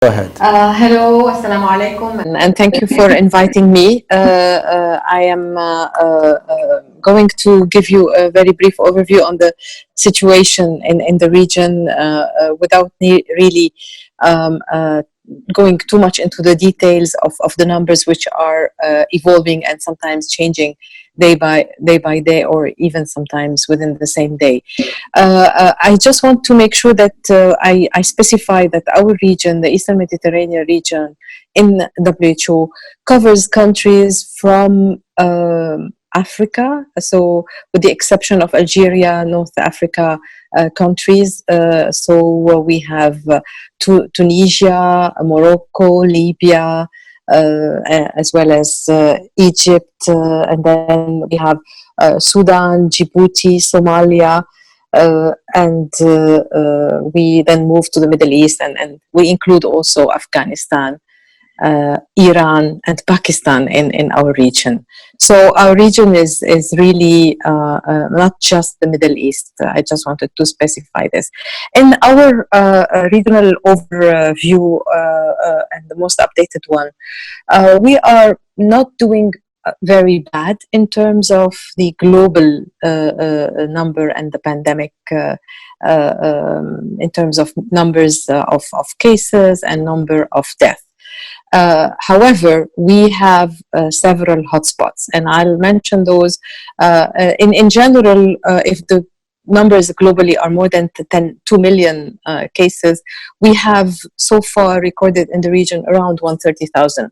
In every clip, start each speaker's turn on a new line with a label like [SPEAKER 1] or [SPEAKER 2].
[SPEAKER 1] Go ahead.
[SPEAKER 2] Hello, assalamu alaikum, and thank you for inviting me. I am going to give you a very brief overview on the situation in the region without really going too much into the details of the numbers, which are evolving and sometimes changing day by day, or even sometimes within the same day. I just want to make sure that I specify that our region, the Eastern Mediterranean region in WHO, covers countries from Africa, so with the exception of Algeria, North Africa countries. So we have Tunisia, Morocco, Libya, as well as Egypt, and then we have Sudan, Djibouti, Somalia, and we then move to the Middle East, and we include also Afghanistan, Iran, and Pakistan in our region. So our region is really not just the Middle East. I just wanted to specify this. In our regional overview, and the most updated one, we are not doing very bad in terms of the global number and the pandemic, in terms of numbers of cases and number of deaths. However, we have several hotspots, and I'll mention those. In general, if the numbers globally are more than 2 million cases, we have so far recorded in the region around 130,000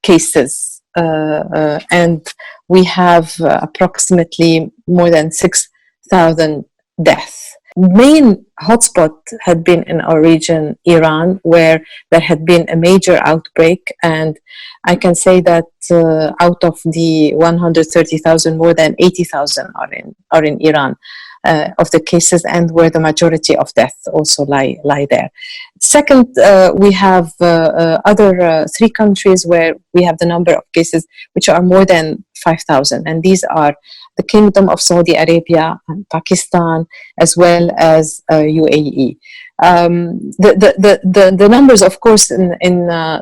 [SPEAKER 2] cases, and we have approximately more than 6,000 deaths. Main hotspot had been in our region, Iran, where there had been a major outbreak, and I can say that out of the 130,000, more than 80,000 are in Iran of the cases, and where the majority of deaths also lie there. Second, we have other 3 countries where we have the number of cases which are more than 5,000, and these are the Kingdom of Saudi Arabia and Pakistan, as well as UAE. The numbers, of course, in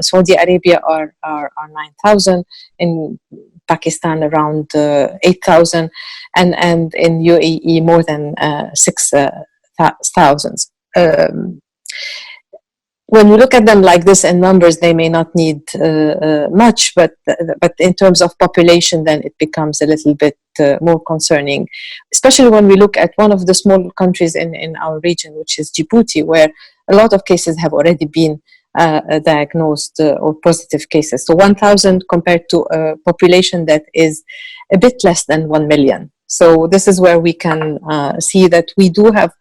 [SPEAKER 2] Saudi Arabia are 9,000, in Pakistan around 8,000, and in UAE more than 6,000. When we look at them like this in numbers, they may not need much, but in terms of population, then it becomes a little bit more concerning, especially when we look at one of the small countries in our region, which is Djibouti, where a lot of cases have already been diagnosed, or positive cases. So 1,000 compared to a population that is a bit less than 1 million. So this is where we can see that we do have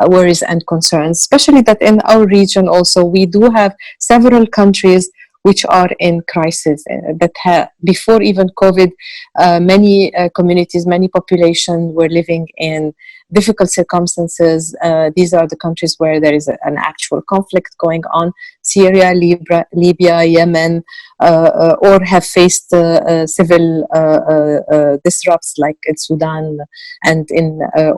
[SPEAKER 2] worries and concerns, especially that in our region also we do have several countries which are in crisis, that before even COVID, many communities, many populations were living in difficult circumstances. These are the countries where there is an actual conflict going on: Syria, Libya, Yemen, or have faced civil disrupts like in Sudan, and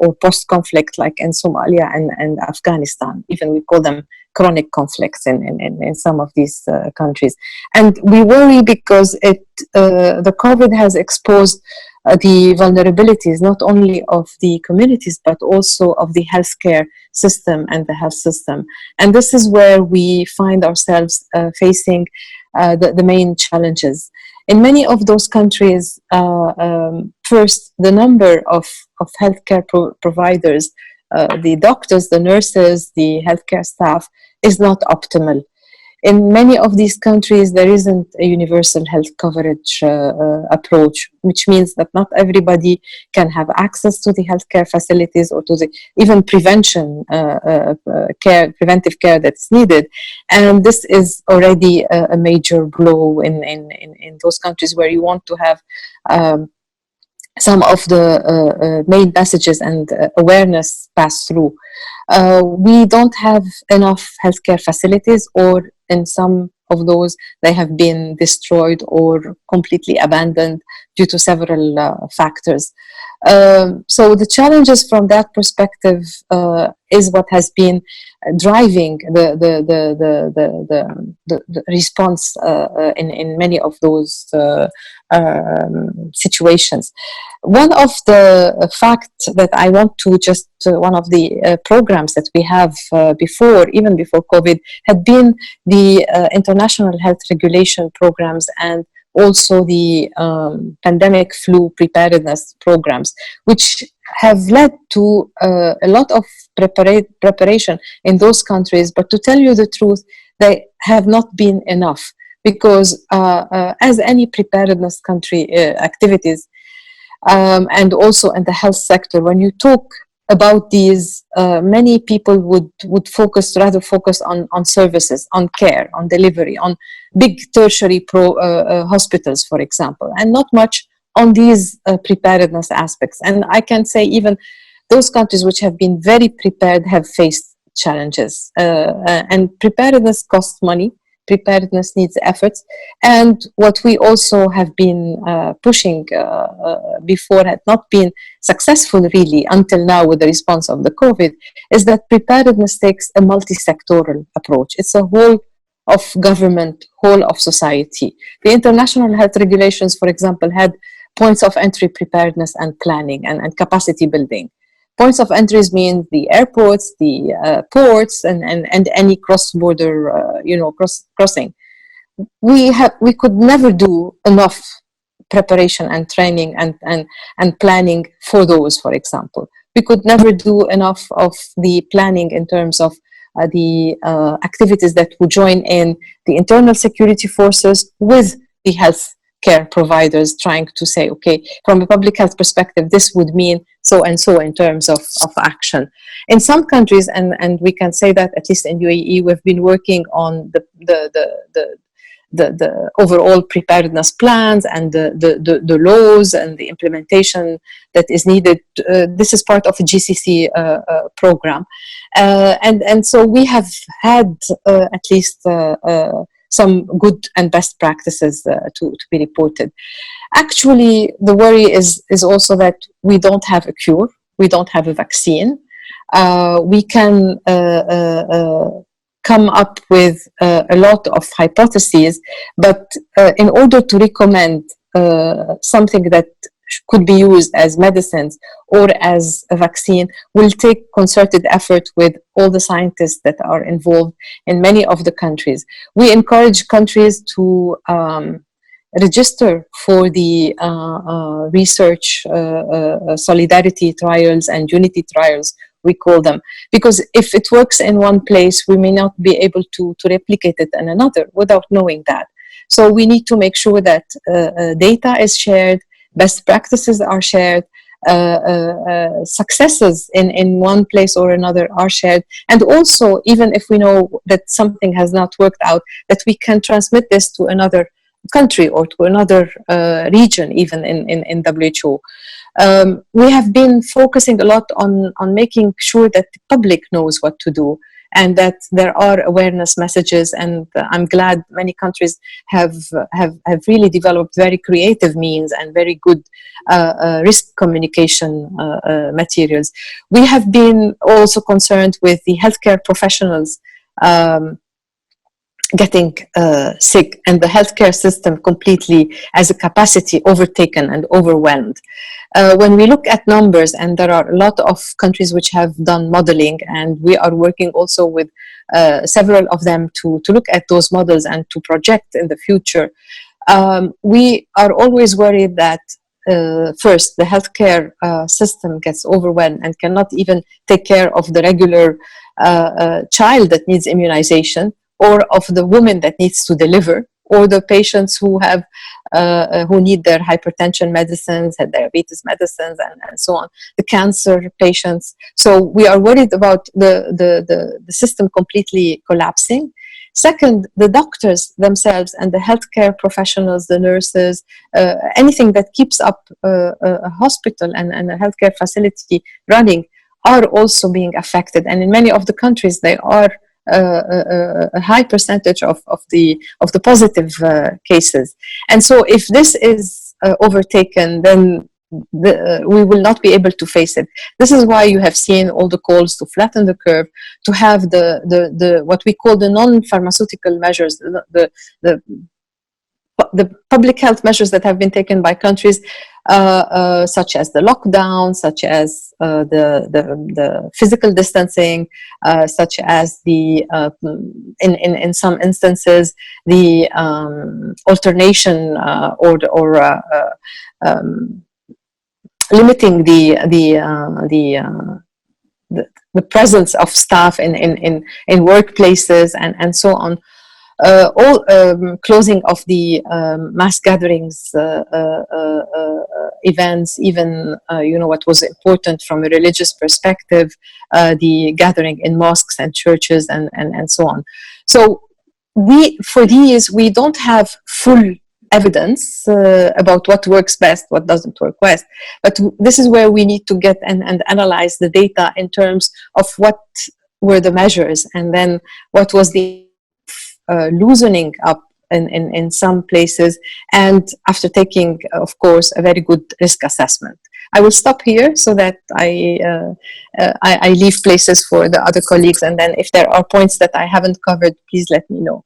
[SPEAKER 2] or post-conflict like in Somalia and Afghanistan. Even we call them chronic conflicts in some of these countries. And we worry because the COVID has exposed the vulnerabilities not only of the communities but also of the healthcare system and the health system. And this is where we find ourselves facing the main challenges. In many of those countries, first, the number of healthcare providers, the doctors, the nurses, the healthcare staff, is not optimal. In many of these countries, there isn't a universal health coverage approach, which means that not everybody can have access to the healthcare facilities or to the even preventive care that's needed. And this is already a major blow in those countries where you want to have some of the main messages and awareness pass through. We don't have enough healthcare facilities, or in some of those, they have been destroyed or completely abandoned due to several factors. So the challenges from that perspective is what has been driving the response in many of those situations. One of the facts that I want to just, one of the programs that we have even before COVID, had been the international health regulation programs and also the pandemic flu preparedness programs, which have led to a lot of preparation in those countries. But to tell you the truth, they have not been enough, because as any preparedness country activities, and also in the health sector, when you talk about these, many people would rather focus on services, on care, on delivery, on big tertiary hospitals, for example, and not much on these preparedness aspects. And I can say even those countries which have been very prepared have faced challenges. And preparedness costs money. Preparedness needs efforts. And what we also have been pushing before had not been successful really until now with the response of the COVID, is that preparedness takes a multi-sectoral approach. It's a whole of government, whole of society. The international health regulations, for example, had points of entry preparedness and planning and capacity building. Points of entries mean the airports, the ports, and any cross-border, crossing. We could never do enough preparation and training and planning for those, for example. We could never do enough of the planning in terms of the activities that would join in the internal security forces with the health care providers, trying to say, okay, from a public health perspective, this would mean so and so in terms of action. In some countries, and we can say that at least in UAE, we've been working on the overall preparedness plans and the laws and the implementation that is needed. This is part of a GCC program. And so we have had at least some good and best practices to be reported. Actually, the worry is also that we don't have a cure, we don't have a vaccine. We can come up with a lot of hypotheses, but in order to recommend something that could be used as medicines or as a vaccine will take concerted effort with all the scientists that are involved in many of the countries. We encourage countries to register for the research solidarity trials and unity trials, we call them, because if it works in one place, we may not be able to replicate it in another without knowing that. So we need to make sure that data is shared, best practices are shared, successes in one place or another are shared, and also, even if we know that something has not worked out, that we can transmit this to another country or to another region, even in WHO. We have been focusing a lot on making sure that the public knows what to do, and that there are awareness messages, and I'm glad many countries have really developed very creative means and very good risk communication materials. We have been also concerned with the healthcare professionals getting sick, and the healthcare system completely as a capacity overtaken and overwhelmed. When we look at numbers, and there are a lot of countries which have done modeling, and we are working also with several of them to look at those models and to project in the future, we are always worried that first, the healthcare system gets overwhelmed and cannot even take care of the regular child that needs immunization, or of the woman that needs to deliver, or the patients who have who need their hypertension medicines and diabetes medicines and so on, the cancer patients. So we are worried about the system completely collapsing. Second, the doctors themselves and the healthcare professionals, the nurses, anything that keeps up a hospital and a healthcare facility running are also being affected. And in many of the countries, they are a high percentage of the positive cases. And so if this is overtaken, then we will not be able to face it. This is why you have seen all the calls to flatten the curve, to have the what we call the non-pharmaceutical measures, the public health measures that have been taken by countries, such as the lockdown, such as the physical distancing, such as the in some instances the alternation or limiting the presence of staff in workplaces and so on. Closing of the mass gatherings events, even what was important from a religious perspective, the gathering in mosques and churches and so on. So for these we don't have full evidence about what works best, what doesn't work best, but this is where we need to get and analyze the data in terms of what were the measures, and then what was the loosening up in some places, and after taking, of course, a very good risk assessment. I will stop here so that I leave places for the other colleagues, and then if there are points that I haven't covered, please let me know.